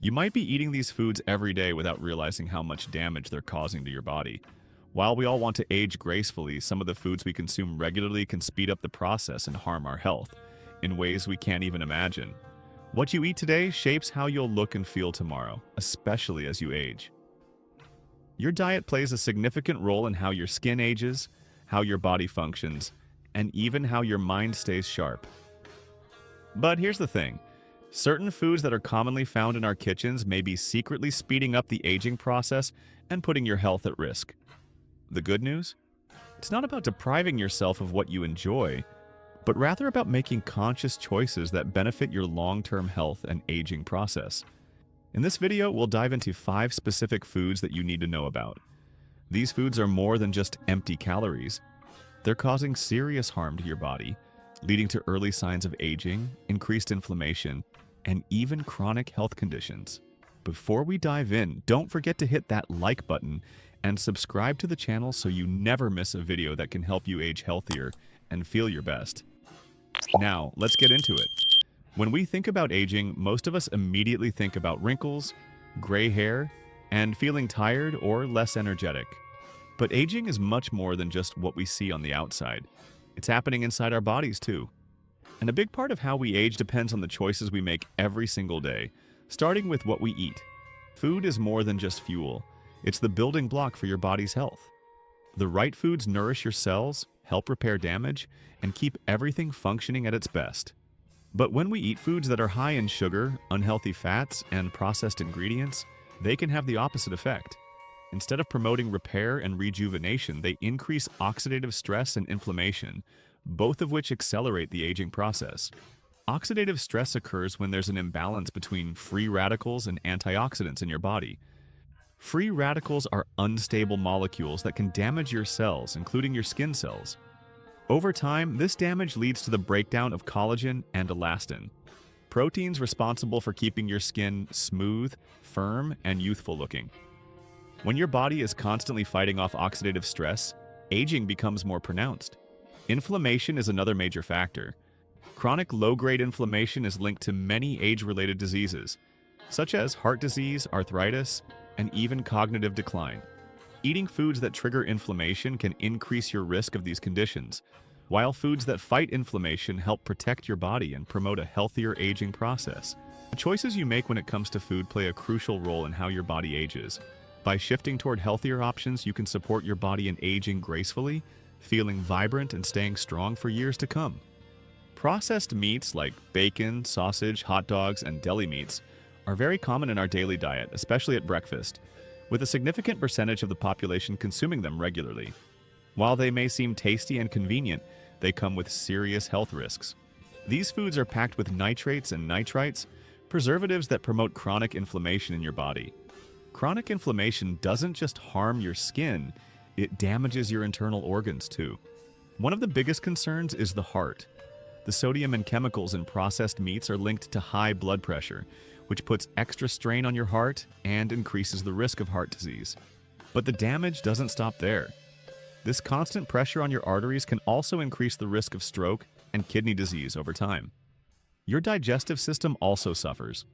You might be eating these foods every day without realizing how much damage they're causing to your body. While we all want to age gracefully, some of the foods we consume regularly can speed up the process and harm our health in ways we can't even imagine. What you eat today shapes how you'll look and feel tomorrow, especially as you age. Your diet plays a significant role in how your skin ages, how your body functions, and even how your mind stays sharp. But here's the thing. Certain foods that are commonly found in our kitchens may be secretly speeding up the aging process and putting your health at risk. The good news? It's not about depriving yourself of what you enjoy, but rather about making conscious choices that benefit your long-term health and aging process. In this video, we'll dive into 5 specific foods that you need to know about. These foods are more than just empty calories. They're causing serious harm to your body, leading to early signs of aging, increased inflammation, and even chronic health conditions. Before we dive in, don't forget to hit that like button and subscribe to the channel so you never miss a video that can help you age healthier and feel your best. Now, let's get into it. When we think about aging, most of us immediately think about wrinkles, gray hair, and feeling tired or less energetic. But aging is much more than just what we see on the outside. It's happening inside our bodies too. And a big part of how we age depends on the choices we make every single day, starting with what we eat. Food is more than just fuel. It's the building block for your body's health. The right foods nourish your cells, help repair damage, and keep everything functioning at its best. But when we eat foods that are high in sugar, unhealthy fats, and processed ingredients, they can have the opposite effect. Instead of promoting repair and rejuvenation, they increase oxidative stress and inflammation, both of which accelerate the aging process. Oxidative stress occurs when there's an imbalance between free radicals and antioxidants in your body. Free radicals are unstable molecules that can damage your cells, including your skin cells. Over time, this damage leads to the breakdown of collagen and elastin, proteins responsible for keeping your skin smooth, firm, and youthful looking. When your body is constantly fighting off oxidative stress, aging becomes more pronounced. Inflammation is another major factor. Chronic low-grade inflammation is linked to many age-related diseases, such as heart disease, arthritis, and even cognitive decline. Eating foods that trigger inflammation can increase your risk of these conditions, while foods that fight inflammation help protect your body and promote a healthier aging process. The choices you make when it comes to food play a crucial role in how your body ages. By shifting toward healthier options, you can support your body in aging gracefully, feeling vibrant, and staying strong for years to come. Processed meats like bacon, sausage, hot dogs, and deli meats are very common in our daily diet, especially at breakfast, with a significant percentage of the population consuming them regularly. While they may seem tasty and convenient, they come with serious health risks. These foods are packed with nitrates and nitrites, preservatives that promote chronic inflammation in your body. Chronic inflammation doesn't just harm your skin, it damages your internal organs too. One of the biggest concerns is the heart. The sodium and chemicals in processed meats are linked to high blood pressure, which puts extra strain on your heart and increases the risk of heart disease. But the damage doesn't stop there. This constant pressure on your arteries can also increase the risk of stroke and kidney disease over time. Your digestive system also suffers.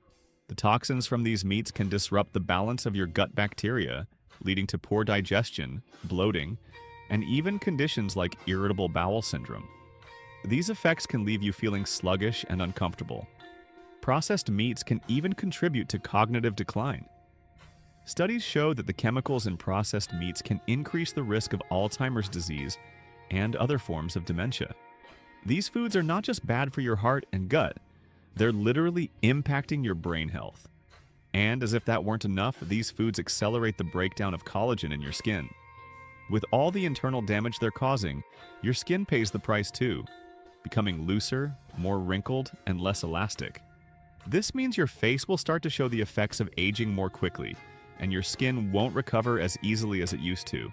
The toxins from these meats can disrupt the balance of your gut bacteria, leading to poor digestion, bloating, and even conditions like irritable bowel syndrome. These effects can leave you feeling sluggish and uncomfortable. Processed meats can even contribute to cognitive decline. Studies show that the chemicals in processed meats can increase the risk of Alzheimer's disease and other forms of dementia. These foods are not just bad for your heart and gut, they're literally impacting your brain health. And as if that weren't enough, these foods accelerate the breakdown of collagen in your skin. With all the internal damage they're causing, your skin pays the price too, becoming looser, more wrinkled, and less elastic. This means your face will start to show the effects of aging more quickly, and your skin won't recover as easily as it used to.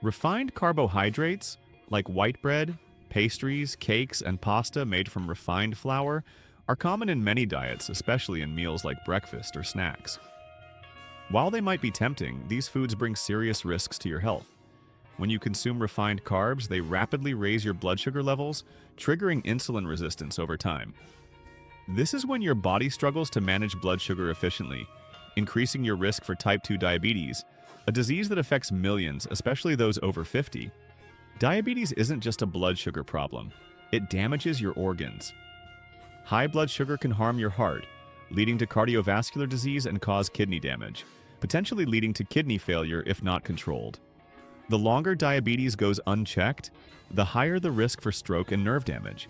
Refined carbohydrates, like white bread, pastries, cakes, and pasta made from refined flour, are common in many diets, especially in meals like breakfast or snacks. While they might be tempting, these foods bring serious risks to your health. When you consume refined carbs, they rapidly raise your blood sugar levels, triggering insulin resistance over time. This is when your body struggles to manage blood sugar efficiently, increasing your risk for type 2 diabetes, a disease that affects millions, especially those over 50. Diabetes isn't just a blood sugar problem, it damages your organs. High blood sugar can harm your heart, leading to cardiovascular disease and cause kidney damage, potentially leading to kidney failure if not controlled. The longer diabetes goes unchecked, the higher the risk for stroke and nerve damage.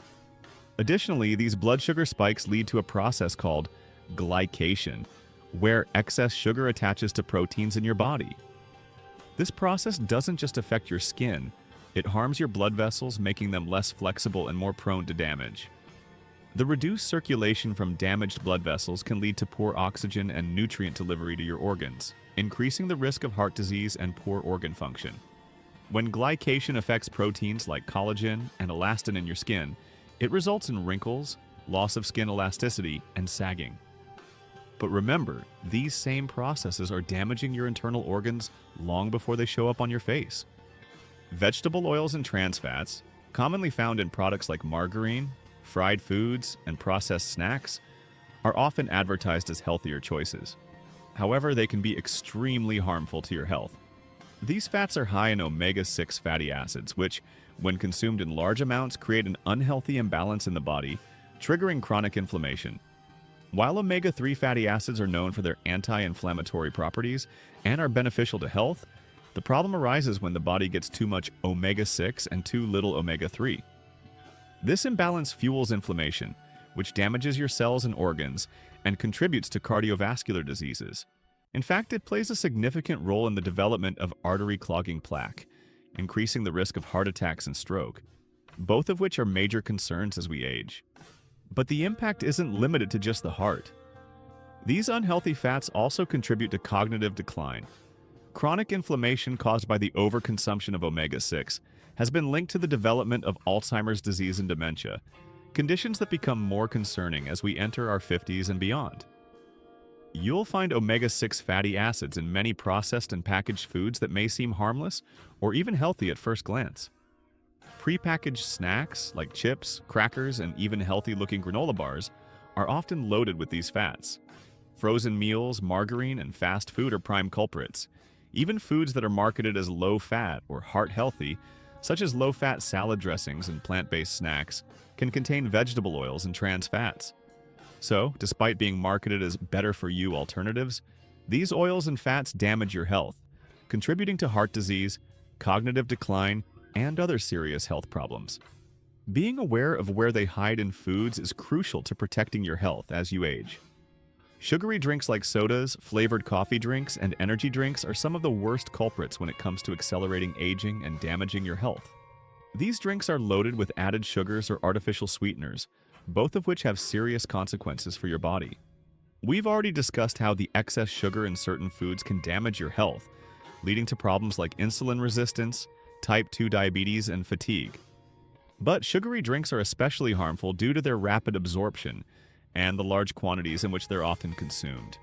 Additionally, these blood sugar spikes lead to a process called glycation, where excess sugar attaches to proteins in your body. This process doesn't just affect your skin, it harms your blood vessels, making them less flexible and more prone to damage. The reduced circulation from damaged blood vessels can lead to poor oxygen and nutrient delivery to your organs, increasing the risk of heart disease and poor organ function. When glycation affects proteins like collagen and elastin in your skin, it results in wrinkles, loss of skin elasticity, and sagging. But remember, these same processes are damaging your internal organs long before they show up on your face. Vegetable oils and trans fats, commonly found in products like margarine, fried foods, and processed snacks, are often advertised as healthier choices. However, they can be extremely harmful to your health. These fats are high in omega-6 fatty acids, which, when consumed in large amounts, create an unhealthy imbalance in the body, triggering chronic inflammation. While omega-3 fatty acids are known for their anti-inflammatory properties and are beneficial to health, the problem arises when the body gets too much omega-6 and too little omega-3. This imbalance fuels inflammation, which damages your cells and organs and contributes to cardiovascular diseases. In fact, it plays a significant role in the development of artery-clogging plaque, increasing the risk of heart attacks and stroke, both of which are major concerns as we age. But the impact isn't limited to just the heart. These unhealthy fats also contribute to cognitive decline. Chronic inflammation caused by the overconsumption of omega-6 has been linked to the development of Alzheimer's disease and dementia, conditions that become more concerning as we enter our 50s and beyond. You'll find omega-6 fatty acids in many processed and packaged foods that may seem harmless or even healthy at first glance. Prepackaged snacks like chips, crackers, and even healthy-looking granola bars are often loaded with these fats. Frozen meals, margarine, and fast food are prime culprits. Even foods that are marketed as low-fat or heart-healthy, such as low-fat salad dressings and plant-based snacks, can contain vegetable oils and trans fats. So, despite being marketed as better-for-you alternatives, these oils and fats damage your health, contributing to heart disease, cognitive decline, and other serious health problems. Being aware of where they hide in foods is crucial to protecting your health as you age. Sugary drinks like sodas, flavored coffee drinks, and energy drinks are some of the worst culprits when it comes to accelerating aging and damaging your health. These drinks are loaded with added sugars or artificial sweeteners, both of which have serious consequences for your body. We've already discussed how the excess sugar in certain foods can damage your health, leading to problems like insulin resistance, type 2 diabetes, and fatigue. But sugary drinks are especially harmful due to their rapid absorption and the large quantities in which they're often consumed.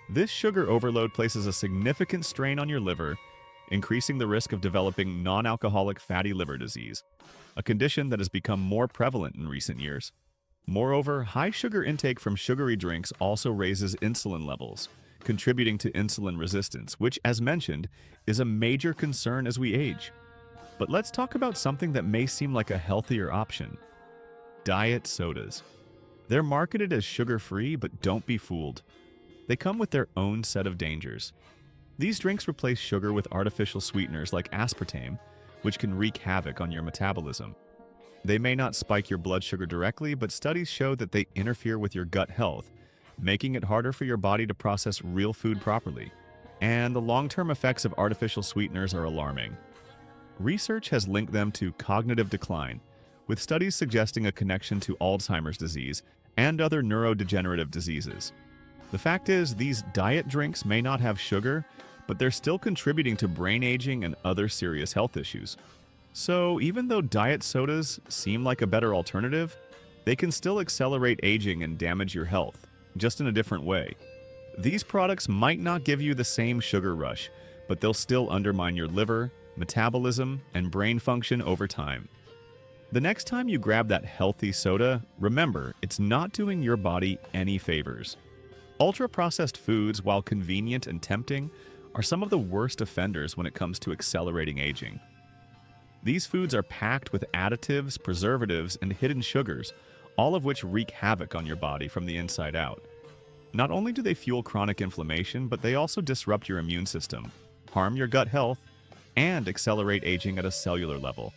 This sugar overload places a significant strain on your liver, increasing the risk of developing non-alcoholic fatty liver disease, a condition that has become more prevalent in recent years. Moreover, high sugar intake from sugary drinks also raises insulin levels, contributing to insulin resistance, which, as mentioned, is a major concern as we age. But let's talk about something that may seem like a healthier option: diet sodas. They're marketed as sugar-free, but don't be fooled. They come with their own set of dangers. These drinks replace sugar with artificial sweeteners like aspartame, which can wreak havoc on your metabolism. They may not spike your blood sugar directly, but studies show that they interfere with your gut health, making it harder for your body to process real food properly. And the long-term effects of artificial sweeteners are alarming. Research has linked them to cognitive decline, with studies suggesting a connection to Alzheimer's disease and other neurodegenerative diseases. The fact is, these diet drinks may not have sugar, but they're still contributing to brain aging and other serious health issues. So even though diet sodas seem like a better alternative, they can still accelerate aging and damage your health, just in a different way. These products might not give you the same sugar rush, but they'll still undermine your liver, metabolism, and brain function over time. The next time you grab that healthy soda, remember, it's not doing your body any favors. Ultra-processed foods, while convenient and tempting, are some of the worst offenders when it comes to accelerating aging. These foods are packed with additives, preservatives, and hidden sugars, all of which wreak havoc on your body from the inside out. Not only do they fuel chronic inflammation, but they also disrupt your immune system, harm your gut health, and accelerate aging at a cellular level.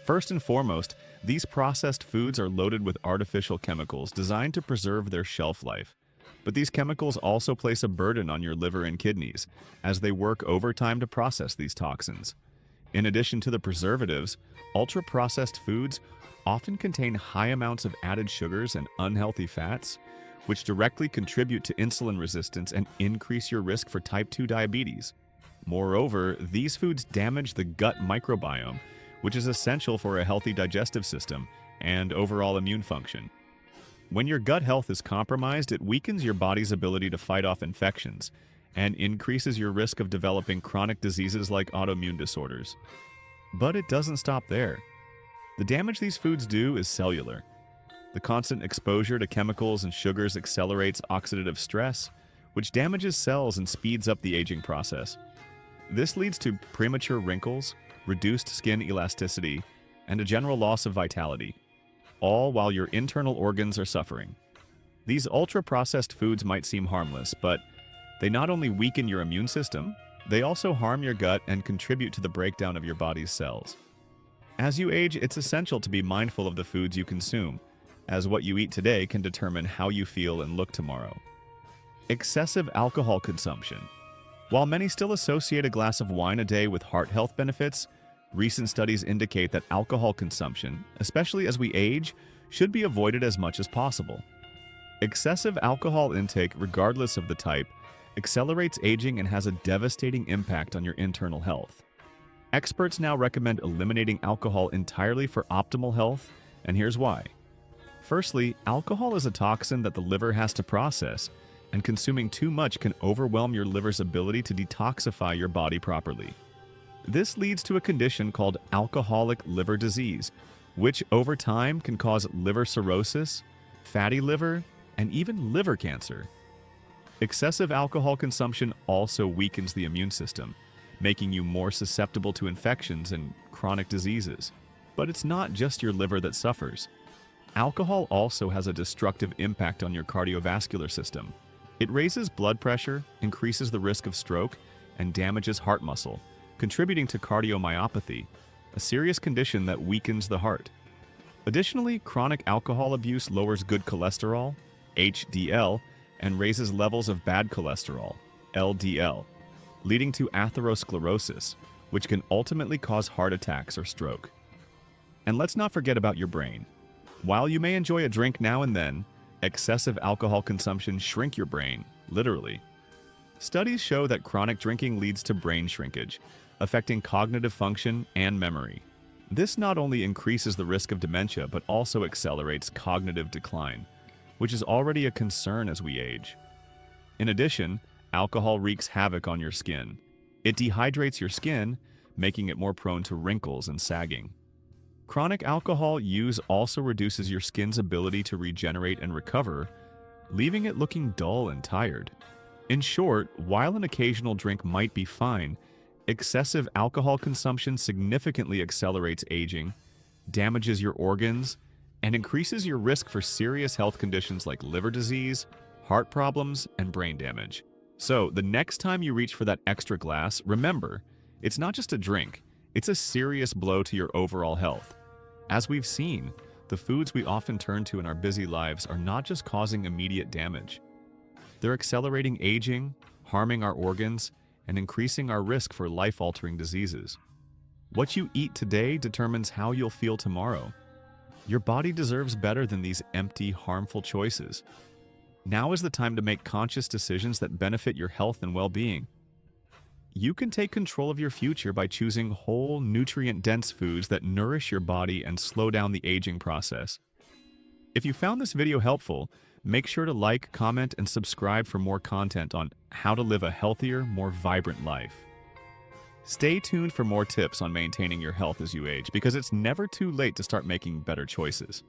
First and foremost, these processed foods are loaded with artificial chemicals designed to preserve their shelf life. But these chemicals also place a burden on your liver and kidneys, as they work overtime to process these toxins. In addition to the preservatives, ultra-processed foods often contain high amounts of added sugars and unhealthy fats, which directly contribute to insulin resistance and increase your risk for type 2 diabetes. Moreover, these foods damage the gut microbiome, which is essential for a healthy digestive system and overall immune function. When your gut health is compromised, it weakens your body's ability to fight off infections and increases your risk of developing chronic diseases like autoimmune disorders. But it doesn't stop there. The damage these foods do is cellular. The constant exposure to chemicals and sugars accelerates oxidative stress, which damages cells and speeds up the aging process. This leads to premature wrinkles, reduced skin elasticity, and a general loss of vitality, all while your internal organs are suffering. These ultra-processed foods might seem harmless, but they not only weaken your immune system, they also harm your gut and contribute to the breakdown of your body's cells. As you age, it's essential to be mindful of the foods you consume, as what you eat today can determine how you feel and look tomorrow. Excessive alcohol consumption. While many still associate a glass of wine a day with heart health benefits, recent studies indicate that alcohol consumption, especially as we age, should be avoided as much as possible. Excessive alcohol intake, regardless of the type, accelerates aging and has a devastating impact on your internal health. Experts now recommend eliminating alcohol entirely for optimal health, and here's why. Firstly, alcohol is a toxin that the liver has to process, and consuming too much can overwhelm your liver's ability to detoxify your body properly. This leads to a condition called alcoholic liver disease, which over time can cause liver cirrhosis, fatty liver, and even liver cancer. Excessive alcohol consumption also weakens the immune system, making you more susceptible to infections and chronic diseases. But it's not just your liver that suffers. Alcohol also has a destructive impact on your cardiovascular system. It raises blood pressure, increases the risk of stroke, and damages heart muscle, contributing to cardiomyopathy, a serious condition that weakens the heart. Additionally, chronic alcohol abuse lowers good cholesterol, HDL, and raises levels of bad cholesterol, LDL, leading to atherosclerosis, which can ultimately cause heart attacks or stroke. And let's not forget about your brain. While you may enjoy a drink now and then, excessive alcohol consumption shrinks your brain, literally. Studies show that chronic drinking leads to brain shrinkage, affecting cognitive function and memory. This not only increases the risk of dementia, but also accelerates cognitive decline, which is already a concern as we age. In addition, alcohol wreaks havoc on your skin. It dehydrates your skin, making it more prone to wrinkles and sagging. Chronic alcohol use also reduces your skin's ability to regenerate and recover, leaving it looking dull and tired. In short, while an occasional drink might be fine, excessive alcohol consumption significantly accelerates aging, damages your organs, and increases your risk for serious health conditions like liver disease, heart problems, and brain damage. So, the next time you reach for that extra glass, remember, it's not just a drink, it's a serious blow to your overall health. As we've seen, the foods we often turn to in our busy lives are not just causing immediate damage. They're accelerating aging, harming our organs, and increasing our risk for life-altering diseases. What you eat today determines how you'll feel tomorrow. Your body deserves better than these empty, harmful choices. Now is the time to make conscious decisions that benefit your health and well-being. You can take control of your future by choosing whole, nutrient-dense foods that nourish your body and slow down the aging process. If you found this video helpful, make sure to like, comment, and subscribe for more content on how to live a healthier, more vibrant life. Stay tuned for more tips on maintaining your health as you age, because it's never too late to start making better choices.